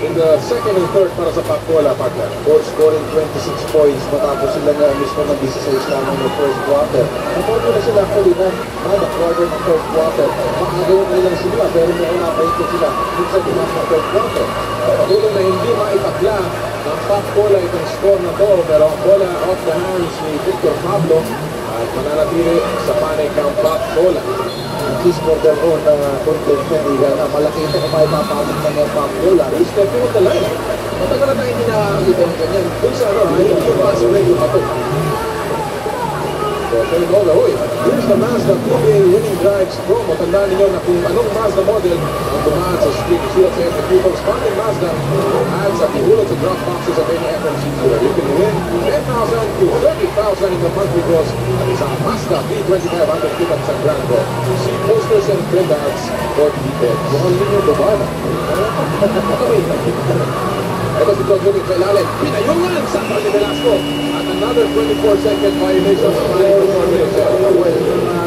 in the second and third para sa Pacola, partner. Both scoring 26 points matapos sila nga mismo ng 16 lamang ng first quarter. Naporto na sila actually na the quarter ng third quarter. Makagayon na lang sila pero may napaito sila sa dumas ng third quarter. Patuloy na hindi maipakla ng Pacola itong score na to, pero ang bola off the hands ni Victor Pablo at mananatili sa panic ang Pacola. At least for their own content na malaki ito kung may mapasok na ng Pacola. He's stepping on the line. Matagal na tayo hindi nakakita ng ganyan. Kung sa yung pass away yung pato. So, turn all the way. Here's the Mazda PBA winning drives pro. Matandaan ninyo na kung anong Mazda model ang dumaan sa street shields and the people's funding Mazda adds at the hulog to drop boxes of any FMC dealer. You can win 10,000 to 30,000 in the monthly gross at isang Mazda B2500 pickup sa Grand Pro. See posters and printouts for details. Mukhang linya Bobana. Ito si Todd Winning sa ilalim. Pinayungan sa Tony Velasco. At another 24-second violation sa mga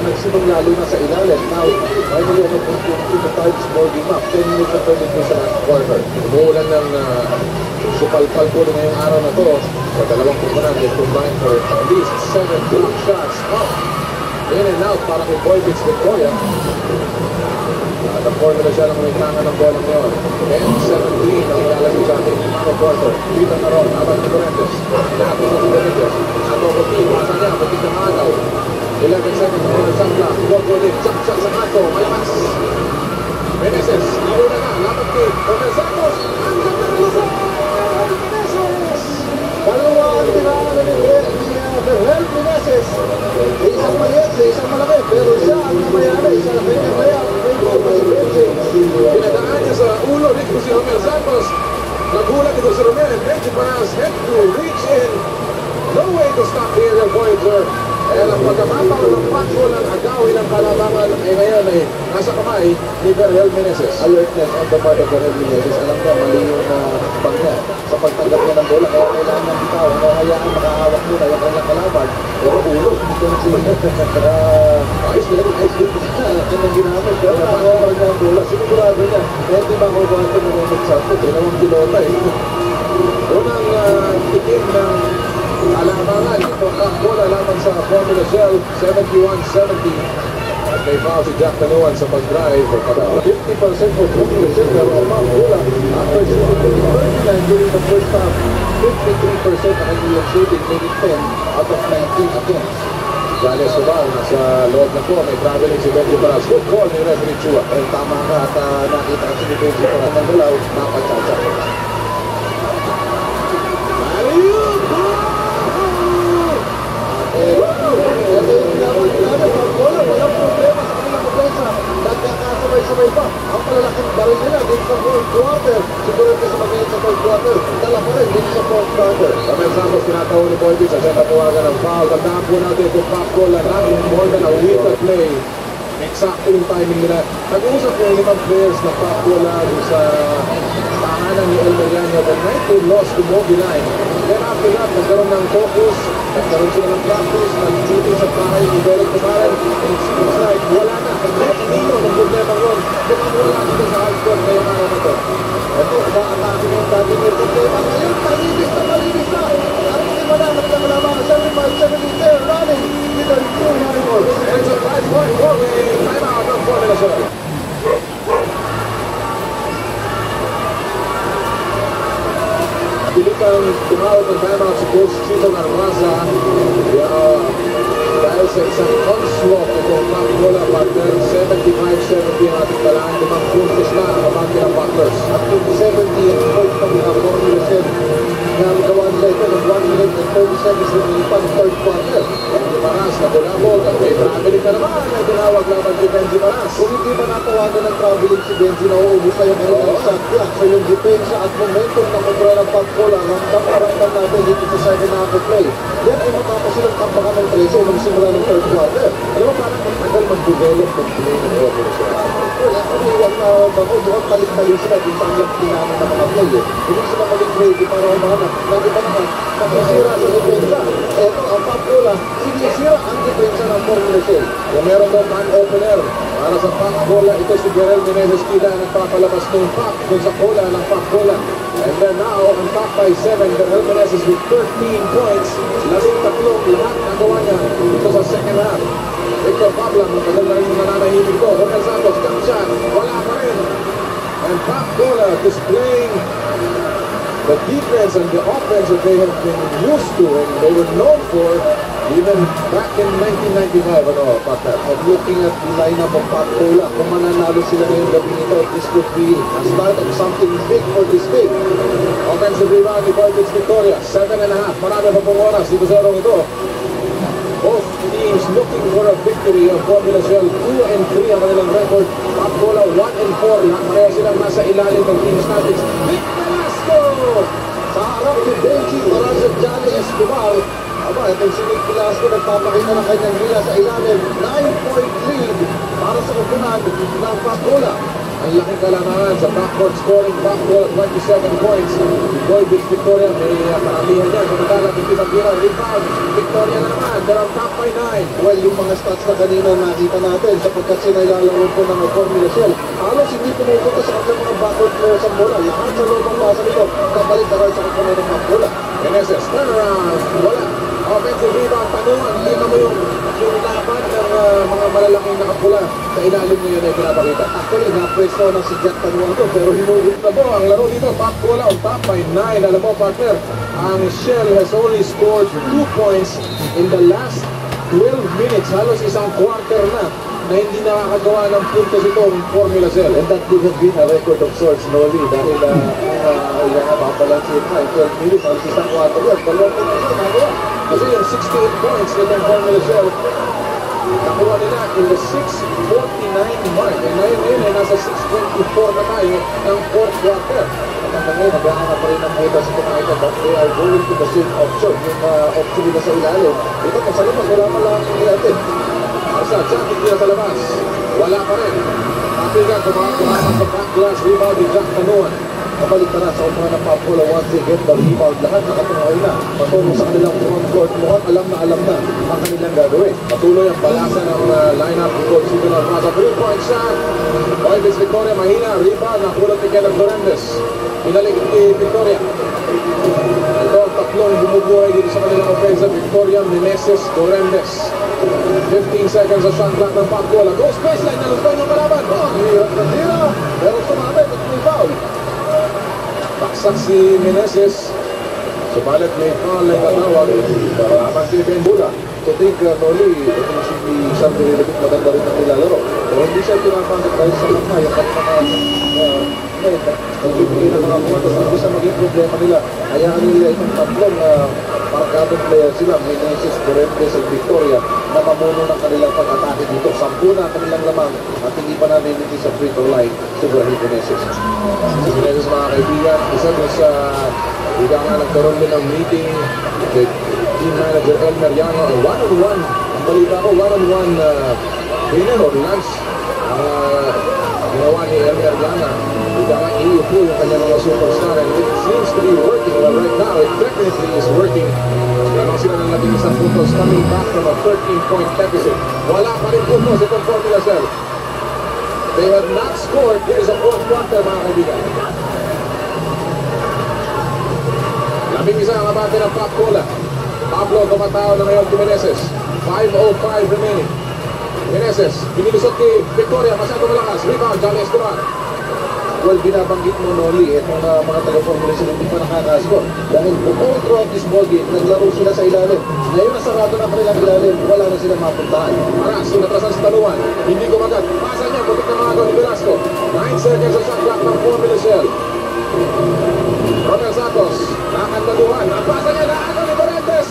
nagsimang lalo na sa ilalim. Now, finally, ano po yung times boarding up. 10 minutes na 30 minutes sa last quarter. Umuulan ng supalpal po na ngayong araw na to. Sa dalawang kumpanan, they combined for at least 7 block shots. In and out para kay Boy Bits Victoria. At ang formula siya ng umitangan ng bola ngayon. 10-17 ang ilalagay sa ating Mano Porter. Dito na ron, Aban Correntes. Lahat ng mga Benitez. Ato Coutinho, masa niya, matik na maagaw. 11 seconds na rin sa Black. Gogo ulit, jump shot sa Ato, malakas. Meneses, iuna na, lapat kay Jorge Santos. Ang ganda na lusot! Meneses! Dalawa ang tinangan ni Ferrer Meneses. Isang maliit, isang malaki. Pero siya ang namayari. Isa na kanyang kaya. Pinadaan niya sa ulo nito si Romel Santos. Nagulat ito si Romel and Benji Paras had to reach in. No way to stop the aerial Voyager. Kaya lang pagkamapaw ng Pacola ang agawin ng kalabangan ay ngayon ay nasa kamay ni Ferrer Meneses. Alertness on the part of Ferrer Meneses. Alam niya, mali yung bangya sa pagtanggap niya ng bola. Kaya kailangan ng bitaw. Hayaan makahawak muna yung kanyang kalaban. Pero ulo, dito na siya. Ayos nila, ayos nila. Kanyang ginamit. Pero nakahawak niya ang bola. Sinigurado niya. Kaya di ba kung bakit mo nung Santos? Dalawang pilota eh. Unang tikim ng alamangan ito ang bola lamang sa Formula Shell 71-70 at may foul si Jack Tanuan sa pag-drive 50% of Formula Shell pero ang mga bola after shooting 39 during the first half 53% ang kanyang shooting making 10 out of 19 attempts. Gales Subal nasa loob na po may traveling si Benji Paras. Good call ni Referee Chua. Tama ka at nakita kasi ni Benji Paras ng galaw nakatsacha. Sabay-sabay pa. Ang palalaking baril nila dito sa fourth quarter. Siguro kasi magayon sa third quarter. Dala pa rin dito sa fourth quarter. Romel Santos tinatawa ni Boy Bits. Siya tapuwagan ng foul. Tandaan po natin kung Pacola na more than a week of play. Eksakto yung timing nila. Nag-uusap yung 5 players na Pacola sa tahanan ni El Mariano. The night they lost to Mobiline. Then after that, nagkaroon ng focus. Nagkaroon sila ng practice. Nag-shooting sa bahay ni Derek Tumaran. And it seems like wala na. Nino ng problema ron. Wala dito sa half-court ngayong araw na to. Ito, umaatake ng Vladimir problema. Ngayon, malinis na malinis na. At simananap na malaman. 75-70 there running with the new Hannibal. It's a 5-point-4-way timeout ng Formula Shell. Pilipang tumawag ng timeout si Coach Chito Narvaza. Dahil sa isang onslaught itong Pacola partner, 75-70 ang ating talaan, 5 puntos na ang abante ng Bucklers. At 70 point pa ng Formula Shell. Nagawa nila ito ng 1 minute and 30 seconds lumilipan third quarter. Benji Paras na bulabog at may traveling na naman ay tinawag laban si Benji Paras. Kung hindi ba natawagan ng traveling si Benji na uuwi pa yung kanilang shot clock sa yung depensa at momentum ng kontra ng Pacola, ramdam natin dito sa second half of play. Yan ay matapos silang tampakan ng 13 nung simula ng third quarter. Alam mo parang matagal mag-develop ng play ng Formula Shell. Wala kung iwan na bago, doon talik-talik sila dito ang pinamin ng mga play. Hindi sila maging ready para umahanap. Lagi pa naman, nakasira sa depensa. Eto, ang Pacola, sinisira ang depensa ng Formula Shell. Kung meron daw man opener para sa Pacola, ito si Gerald Meneses Kida ang nagpapalabas ng pack dun sa cola ng Pacola. They're now on top by 7. Bernal Meneses with 13 points. 13 lahat nagawa niya dito sa second half. Victor Pabla, matagal na rin yung nananahimik ko. Romel Santos, jump shot, wala pa rin. And Pap Cola displaying the defense and the offense that they have been used to and they were known for even back in 1995. I'm looking at the lineup of Pap Cola. Kung mananalo sila ngayong gabi nito, this could be a start of something big for this team. Offensive rebound ni Boyvich Victoria, 7.5. Marami pa pong oras dito sa orong ito. Both teams looking for a victory of Formula Shell. 2-3 ang kanilang record. Pap Cola 1-4. Lahat pareho silang nasa ilalim ng team statistics. Vic Velasco! Sa harap ni Benji Oras at Johnny Escobar. Itong si Vic Velasco nagpapakita ng kanyang hila sa ilalim. 9-point lead para sa kupunan ng Pap Cola. Ang laking kalangan sa backcourt scoring. Pap Cola 27 points. Boyvich Victoria may karamihan niya. Kumagala ng Pinagiro. Rebound. Victoria na naman. They're on top by 9. Well, yung mga stats na kanina nakita natin sapagkat sinalalaro po ng Formula Shell. Halos hindi pumupunta sa kanyang mga backcourt players ang bola. Lahat sa loob ang basa nito. Kabalik na rin sa kupunan ng Pap Cola. Meneses, turnaround. Wala. Offensive rebound. Tanungan. Kita mo yung laban ng mga malalaking nakapula sa ilalim ngayon ay pinapakita. Actually, na-preso na si Jack Tanuan to, pero Hinugot na po ang laro dito. Pap Cola on top by 9. Alam mo, partner, ang Shell has only scored 2 points in the last 12 minutes. Halos isang quarter na hindi nakakagawa ng puntos itong Formula Shell. And that could have been a record of sorts, Noli, dahil mapalansin na 12 minutes, halos isang quarter yan. Dalawang puntos na nagawa. Kasi yung 68 points nitong Formula Shell, nakuha nila in the 6:49 mark. And ngayon ay nasa 6:24 na tayo ng fourth quarter. At hanggang ngayon, naghahanap pa rin ng butas sa kumakita, but they are going to the same option. Yung option nila sa ilalim. Ito, kung sa labas, wala man lang ang ilalim. Asa, Jacket nila sa labas. Wala pa rin. Papiga, kumakas sa back-glass rebound ni Jack Tanuan. Kabalik na sa umpahan ng Pap Cola once they get the rebound. Lahat nakatunaw na. Patungo sa kanilang front court. Mukhang alam na ang kanilang gagawin. Patuloy ang balasa ng lineup ni Coach Stephen Almaza. 3-point shot. Boyvich Victoria, mahina. Rebound. Nakulot ni Kenneth Dorandes. Pinalik ni Victoria. Ito ang tatlong bumubuhay dito sa kanilang offensive. Victoria, Meneses, Dorandes. 15 seconds sa shot clock ng Pap Cola. Goes baseline. Nalutong ng kalaban. Hirap na tira. Pero sumabit at may foul. Baksak si Meneses. Subalit may foul na itatawag. Laban si Ben Buda. To think, Noli, itong si Sandro Rilabit maganda rin ang nilalaro. Pero hindi siya pinapanggap dahil sa mga yung nagbibigay ng mga puntos. Hindi siya maging problema nila. Hayaan nila itong tatlong markadong player sila, Meneses, Dorandes at Victoria, na mamuno ng kanilang pag-atake dito. 10 na kanilang lamang at hindi pa namin hindi sa free throw line si Meneses. Si Meneses, mga kaibigan, isa doon sa ika nga nagkaroon din ng meeting kay team manager Elmer Llano. One-on-one, ang balita ko, one-on-one dinner or lunch ang ginawa ni Elmer Llano. Ika nga iupo yung kanyang mga superstar and it seems to be working. Well, right now, it definitely is working. Kaya sila ng labing isang puntos coming back from a 13-point deficit. Wala pa rin puntos itong Formula Shell. They have not scored. Here is a fourth quarter, mga kaibigan. Labing isa ang abante ng Pap Cola. Pablo tumatao na ngayon kay Meneses. 5:05 remaining. Meneses, binilusot kay Victoria. Masyado malakas. Rebound, Johnny Escobar. Well, binabanggit mo, Noli, itong mga taga-Formula sila hindi pa nakakascore. Dahil all throughout this ballgame, naglaro sila sa ilalim. Ngayon nasarado na kanilang ilalim, wala na sila mapuntahan. Aras, sinatrasan sa Tanuan. Hindi kumagat. Pasa niya, putik na mga ni Velasco. 9 seconds sa shot clock ng Formula Shell. Romel Santos, nakataluhan. Ang pasa niya, naagaw ni Dorandes.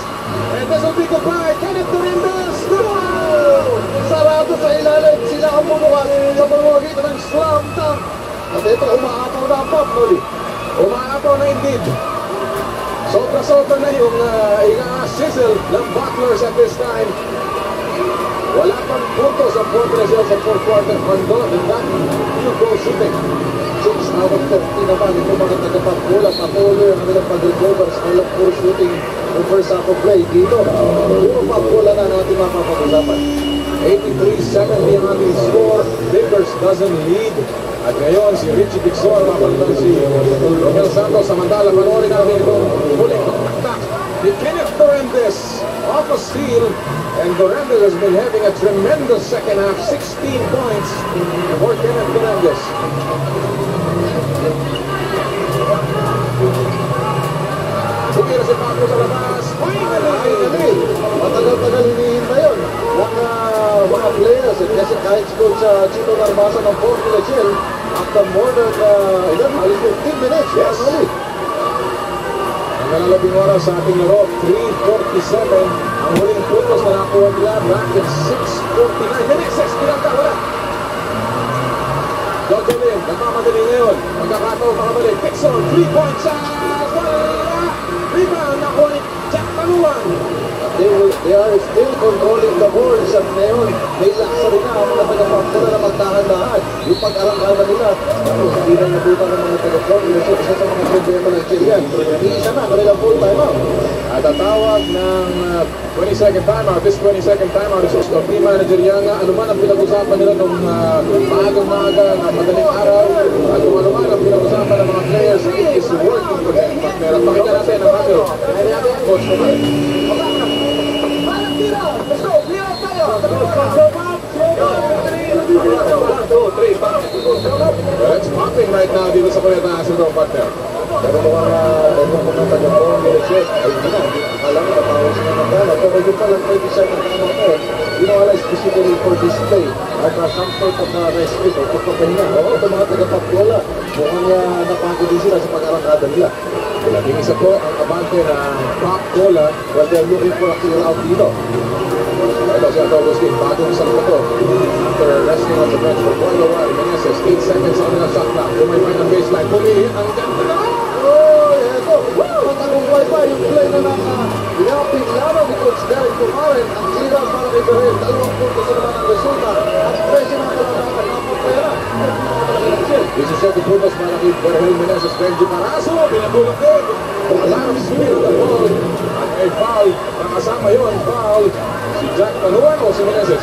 And this will be goodbye. Kenneth Dorandes. Goal! Sarado sa ilalim, sila ang bumukas sa pamamagitan ng slam dunk. At ito, umaapaw na ang Pap, Noli. Umaapaw na indeed. Sobra-sobra na yung sizzle ng Butlers at this time. Wala pang puntos ang Formula Shell sa fourth quarter. Condon in that field goal shooting. 6 out of 13 naman. Ito mga taga-Pap Cola, patuloy ang kanilang pag-recover sa kanilang puro shooting ng first half of play. Dito, puro Pap Cola na natin mapapag-usapan. 83-70 ang ating score. Vickers doesn't lead. At ngayon, si Richie Dixon, mapalitan si Romel Santos, samantala steal. And Dorantes has been having a tremendous second half, 16 points for Kenneth Dorantes. Tumira si Pablo sa labas. Finally! Matagal-tagal hinihintay yun. Mga players, kasi kahit si Coach Chito Narmasa ng Port Lechel, after more than 15 minutes, Yes. only. Ang nalalabing oras sa ating laro, 3:47. Ang huling puntos na nakuha nila, bracket 6:49. Meneses, pinagka, wala. Jocelyn, nagmamadali ngayon. Magkakataon makabalik. Dixon, 3-point shot. Wala. Rebound, nakuha ni Jack Taluan. They are still controlling the boards at ngayon may laksa rin na ang mga taga-Pamplona na magtahan-lahat. Yung pag-arangkada nila, hindi na nabutan ng mga taga-Pamplona. So, isa sa mga problema ng Chilean. Isa na, kanilang full timeout. At tatawag ng 20-second timeout. This 20-second timeout is of team manager Yanga. Ano man ang pinag-usapan nila nung maagang-maaga na madaling araw. At kung ano man ang pinag-usapan ng mga players, it is working for them. Pero pakita natin ang ating coach naman. It's popping right now dito sa Kuya Taas ng partner. Pero mukhang taga-Pamplona nila siya. Ay, hindi na. Alam mo, natawag sila ng dala. Pero yun palang 20-second timeout na yun. Ginawala specifically for display. At some sort of respite o pagpapahinga. Oo, ito mga taga-Pamplona. Mukhang napagod din sila sa pag-arangkada nila. Labing isa po ang abante ng Pop Cola. Well, they're looking for a clear out dito. Ito si Agustin, bagong isang bato. After resting on the bench for quite a while, Meneses, 8 seconds on the shot clock. Lumay ng baseline, pumili ang ganda na. Oh, ito. Matagumpay pa yung play na yaping laro ni Coach Derek Kumaren. Ang sira para kay Berel. 2 puntos sa naman ang resulta. At presyo na talaga ang pera. 17 puntos para kay Berhel Meneses, Benji Paraso, pinatulog din. A lot of speed on the ball. At may foul, nakasama yun, foul. Si Jack Taluan o si Meneses?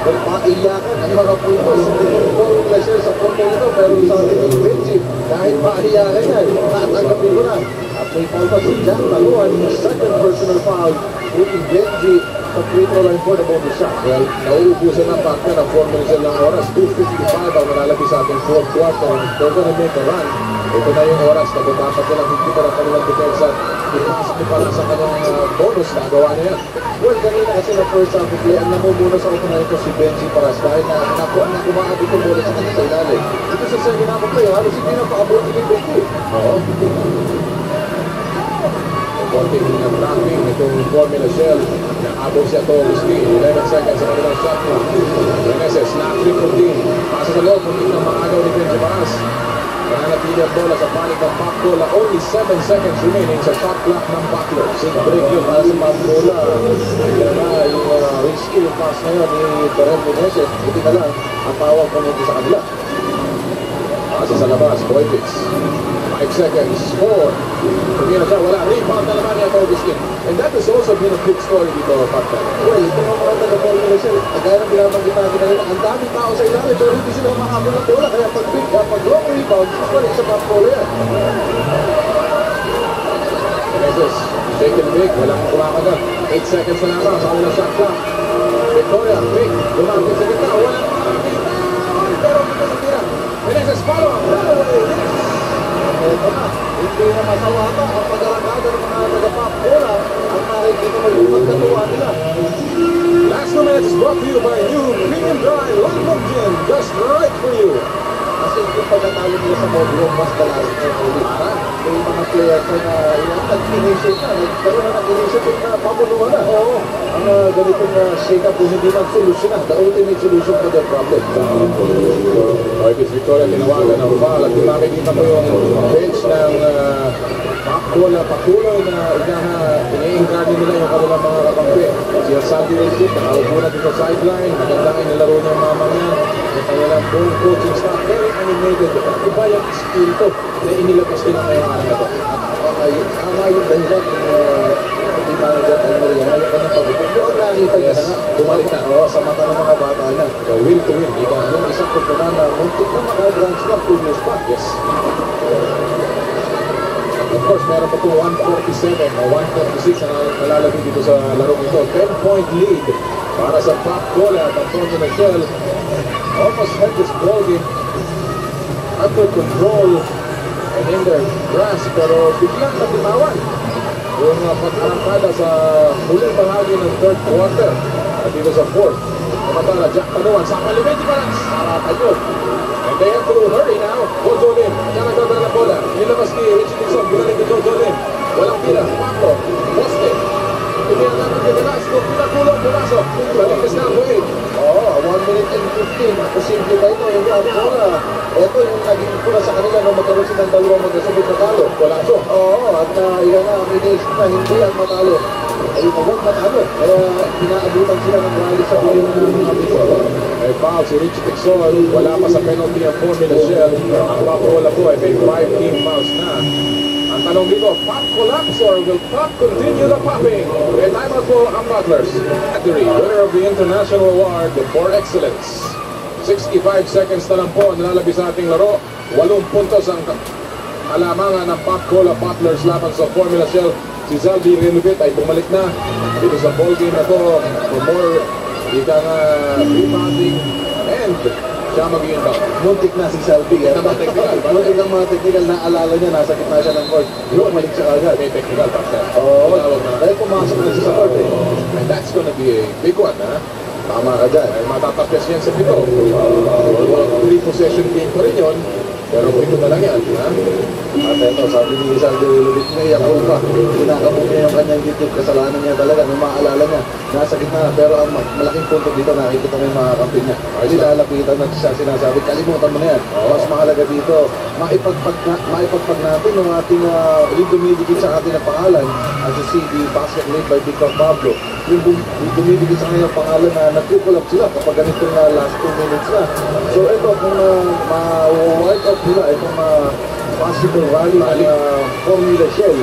Well, paiyakan ang mga puntos. Hindi ko ball na siya sa punto nito. Pero sa atin yung Benji, kahit paiyakan yan, tatanggapin ko na. At may foul pa si Jack Taluan, yung second personal foul. Putting Benji sa free throw line for the bonus shot. Well, nauubusan ng partner ang 4 minutes ng oras. 2:55 ang malalapis sa ating fourth quarter. They're gonna make a run. Ito na yung oras na dapat nilang higpit ang kanilang depensa. Ipasok ni para sa kanyang bonus na gawa niya. Well, kanina kasi na first half of play, ang namumuna sa upunan ito si Benji Paras dahil na kumakabit yung bola sa kanya sa ilalim. Ito sa second half of play, halos hindi na pakabuti ni Benji. Oo. Konting tracking itong formula shell. Nakabog siya to Agustin. 11 seconds sa kanilang shot clock. Meneses, na-trick from din. Pasa sa loob, muntik ng makagaw ni Benji Paras. Nananatili ang bola sa panig ng Pop Cola. Only 7 seconds remaining sa shot clock ng Butler. Big break yun para sa Pamplona. Yung risky yung pass ngayon ni Berel Meneses. Buti na lang, ang tawag ko nito sa kanila. Pasa sa labas, Boyvix. 5 seconds, 4. Tumira siya, wala. Rebound na naman niya ito, Agustin. And that has also been a good story dito, Partner. Well, ito nga mga taga-ball nila siya. Kagaya ng binabanggit natin kanina, ang daming tao sa ilalim pero hindi sila makahabol ng bola. Kaya pag long rebound, balik sa Pamplona yan. Meneses, shake and big, walang kumakagat. 8 seconds na naman sa kanilang shot clock. Victoria, big, lumapit sa gitna, walang makakita. Pero dito sa tira. Meneses, follow up, Ito na, hindi na masawata ang pag-arangkada ng mga taga-Pamplona at nakikita mo yung magkatuwa nila. Last 2 minutes is brought to you by new Premium Dry London Gin, just right for you. Kasi yung pagkatalo nila sa Mobile, mas galasik na ulit. May mga players na nag-initiate na, nagkaroon na nag-initiate na pamuluhan na. Oo, ang ganitong shake-up kung hindi mag-solution na, the ultimate solution to their problem. Oybis Victoria tinawagan ng foul at kung nakikita mo yung bench ng patuloy na ini-encourage nila yung kanilang mga kakampi. Si Sandy Wilson, nakaupo na dito sa sideline, magandang inilaro niya ang mamang yan. Yung kanilang buong coaching staff, very animated. Iba yung espiritu na inilabas din ang ngayong araw na ito. Tama yung dahilan kung hindi manager ay Maria, ayaw ka ng pagbutin. Doon nakikita niya na nga, bumalik na sa mata ng mga bata na. So, will to win. Yung isang pagpunan na muntik na maka-grand slam 2 years back. Yes. Of course, meron pa po 147 o 146 na nalalagay dito sa laro ito. 10-point lead para sa Pac-Cola at Antonio Michel. Almost had this ball game under control and in their grasp, pero biglang nabitawan yung pag-arangkada sa huling bahagi ng third quarter at dito sa fourth. Namatala, Jack Panuan sa Palimenti Balance. Saratan yun. And they have to hurry now. Jojo Lim. Diyan nagdadala na bola. Nilabas ni Richie Dixon. Binaling ni Jojo Lim. Walang pila. Paco. Poste. Ipinang naman ni Velasco. Pinakulong. Pumasok. Balikas na. Wait. Oo, 1 minute and 15. Posible ba ito? Yung bola. Ito yung naging pula sa kanila nung magkaroon silang dalawang magkasabit na talo. Golazo. Oo, at yan na, mination na hindi ang matalo. Ay, huwag matalo. Kaya pinaabutan sila ng rally sa buhay ng May foul si Richie Dixon. Wala pa sa penalty ang Formula Shell. Ang Pac-Cola po ay may 5 team fouls na. Ang tanong dito, Pop collapse or will Pop continue the popping? May timeout po ang Butlers. Category, winner of the International Award for Excellence. 65 seconds na lang po nalalabis sa ating laro. 8 puntos ang kalamangan ng Pac-Cola Butlers laban sa Formula Shell. Si Zaldi Renubit ay bumalik na dito sa ball game na to for more rebounding and siya mag-iindown. Muntik na si Salvi. Muntik ang mga technical na alala niya. Nasa gitna siya ng court. Bumalik siya agad. May technical pa siya. Oo. Dahil pumasok na siya sa court eh. And that's gonna be a big one, ha? Tama ka dyan. Ay matatapos yan sa pito. 3 possession game pa rin yun. Pero pito na lang yan, ha? At ito, sabi ni Salvi Renubit, naiyak ko pa. Kinakabog niya yung kanyang dito. Kasalanan niya talaga. Nung maalala niya, nasa gitna. Pero ang malaking punto dito, nakikita mo yung mga kampi niya. Hindi lalapitan na siya sinasabi, kalimutan mo na yan. Mas mahalaga dito, maipagpag natin yung ating dumidikit sa ating na pangalan as you see the basket made by Victor Pablo. Yung dumidikit sa kanyang pangalan na nagkukulap sila kapag ganito na last 2 minutes na. So ito, kung ma-wipe out nila itong possible rally ng Formula Shell,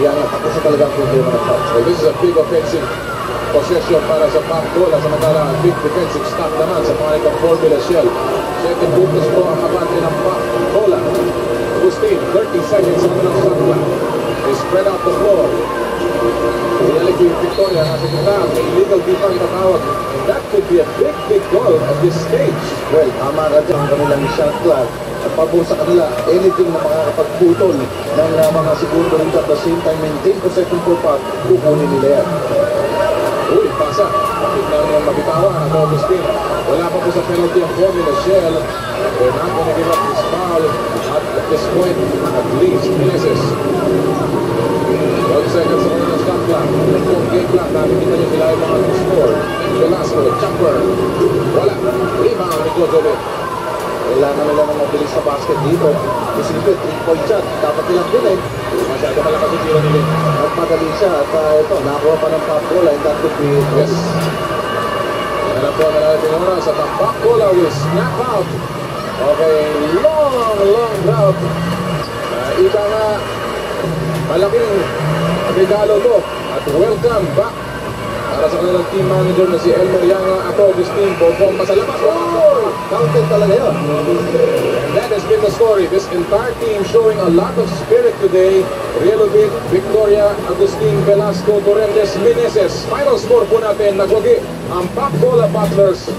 yan na, tapos na talaga ang problema ng Pop. So this is a big offensive possession para sa Pac-Cola. Samantala, big defensive stop naman sa mga itong Formula Shell. Second focus po ang kabante ng Pac-Cola. Agustin, 30 seconds sa kanilang shot clock. They spread out the floor. Pinalik yung Victoria nasa kita. May illegal defang itatawag. And that could be a big goal at this stage. Well, tama ka dyan ang kanilang shot clock. At pabor sa kanila, anything na makakapagputol ng mga segundo rin at the same time maintain possession for Pop, kukunin nila yan. Uy, pasa. Bakit na yung mabitawan ang Agustin? Wala pa po sa penalty ang Formula Shell. They're not going to give up this foul at this point, at least. Meneses. 12 seconds sa kanilang stop clock. Full game clock. Nakikita nyo sila yung mga score. Velasco, jumper. Wala. Rebound ni Jojo Lim. Kailangan nila ng mabilis sa basket dito. Isipin, 3-point shot. Dapat nilang bilhin. Masyado malakas yung tiro nila. At madali siya. At ito, nakuha pa ng Pac-Cola. And that could be Yes. Yan po na natin yung oras at ang Pac-Cola will snap out. Okay, long drought. Ika nga, malaking regalo to. At welcome back para sa kanilang team manager na si Elmer Yanga at Agustin Bobong Masalabas. oh! Counted talaga yun. And that has been the story. This entire team showing a lot of spirit today. Relubit, Victoria, Agustin, Velasco, Torrentes, Meneses. Final score po natin, nagwagi ang Pac-Cola Butlers.